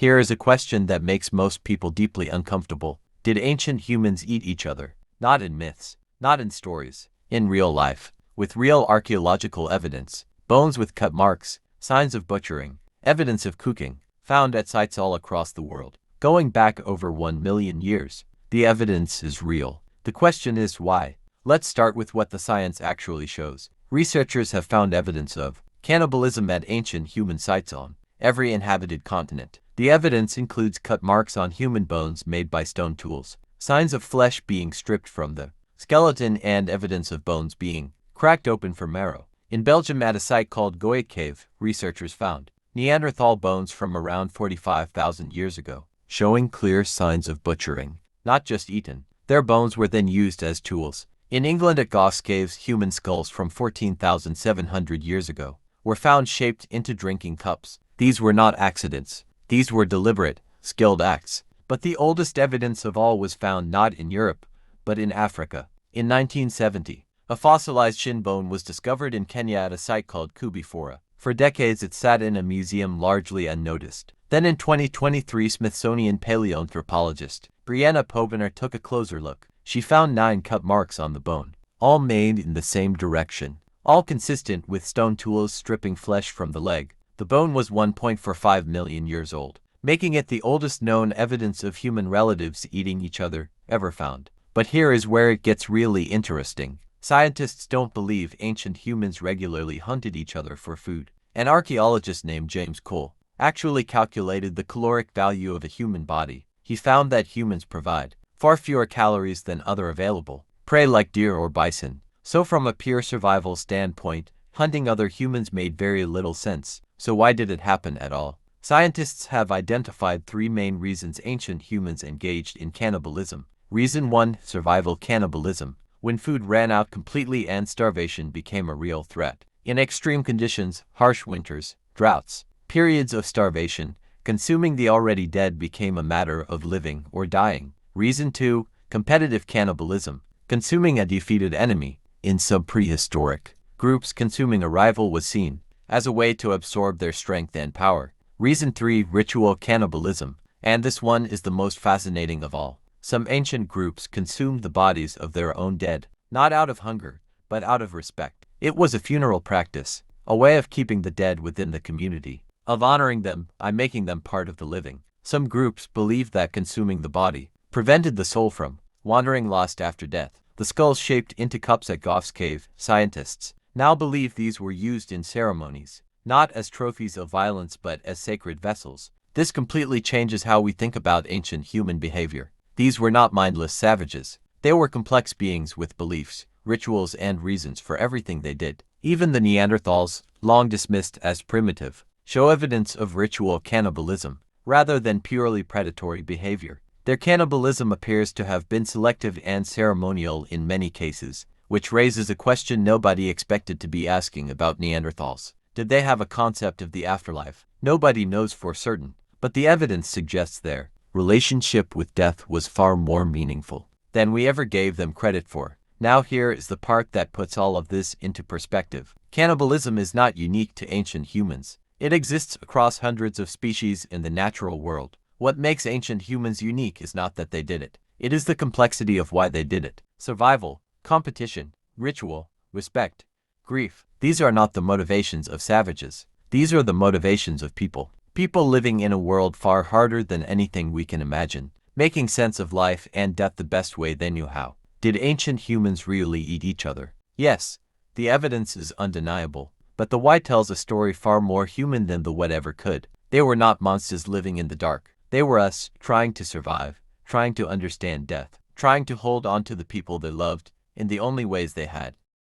Here is a question that makes most people deeply uncomfortable. Did ancient humans eat each other? Not in myths, not in stories, in real life, with real archaeological evidence, bones with cut marks, signs of butchering, evidence of cooking, found at sites all across the world, going back over 1 million years. The evidence is real. The question is why? Let's start with what the science actually shows. Researchers have found evidence of cannibalism at ancient human sites on every inhabited continent. The evidence includes cut marks on human bones made by stone tools, signs of flesh being stripped from the skeleton, and evidence of bones being cracked open for marrow. In Belgium, at a site called Goyet Cave, researchers found Neanderthal bones from around 45,000 years ago, showing clear signs of butchering, not just eaten. Their bones were then used as tools. In England, at Goss Caves, human skulls from 14,700 years ago were found shaped into drinking cups. These were not accidents. These were deliberate, skilled acts. But the oldest evidence of all was found not in Europe, but in Africa. In 1970, a fossilized shin bone was discovered in Kenya at a site called Kubifora. For decades it sat in a museum largely unnoticed. Then in 2023, Smithsonian paleoanthropologist Brianna Povener took a closer look. She found 9 cut marks on the bone, all made in the same direction, all consistent with stone tools stripping flesh from the leg. The bone was 1.45 million years old, making it the oldest known evidence of human relatives eating each other ever found. But here is where it gets really interesting. Scientists don't believe ancient humans regularly hunted each other for food. An archaeologist named James Cole actually calculated the caloric value of a human body. He found that humans provide far fewer calories than other available prey like deer or bison. So from a pure survival standpoint, hunting other humans made very little sense. So why did it happen at all? Scientists have identified 3 main reasons ancient humans engaged in cannibalism. Reason 1, survival cannibalism, when food ran out completely and starvation became a real threat. In extreme conditions, harsh winters, droughts, periods of starvation, consuming the already dead became a matter of living or dying. Reason 2, competitive cannibalism, consuming a defeated enemy. In some prehistoric groups, consuming a rival was seen as a way to absorb their strength and power. Reason 3, ritual cannibalism, and this one is the most fascinating of all. Some ancient groups consumed the bodies of their own dead, not out of hunger, but out of respect. It was a funeral practice, a way of keeping the dead within the community, of honoring them by making them part of the living. Some groups believed that consuming the body prevented the soul from wandering lost after death. The skulls shaped into cups at Goss Cave, scientists now believe these were used in ceremonies, not as trophies of violence but as sacred vessels. This completely changes how we think about ancient human behavior. These were not mindless savages. They were complex beings with beliefs, rituals, and reasons for everything they did. Even the Neanderthals, long dismissed as primitive, show evidence of ritual cannibalism, rather than purely predatory behavior. Their cannibalism appears to have been selective and ceremonial in many cases, which raises a question nobody expected to be asking about Neanderthals. Did they have a concept of the afterlife? Nobody knows for certain, but the evidence suggests their relationship with death was far more meaningful than we ever gave them credit for. Now here is the part that puts all of this into perspective. Cannibalism is not unique to ancient humans. It exists across hundreds of species in the natural world. What makes ancient humans unique is not that they did it. It is the complexity of why they did it. Survival, competition, ritual, respect, grief. These are not the motivations of savages. These are the motivations of people. People living in a world far harder than anything we can imagine, making sense of life and death the best way they knew how. Did ancient humans really eat each other? Yes, the evidence is undeniable, but the why tells a story far more human than the what ever could. They were not monsters living in the dark. They were us, trying to survive, trying to understand death, trying to hold on to the people they loved in the only ways they had.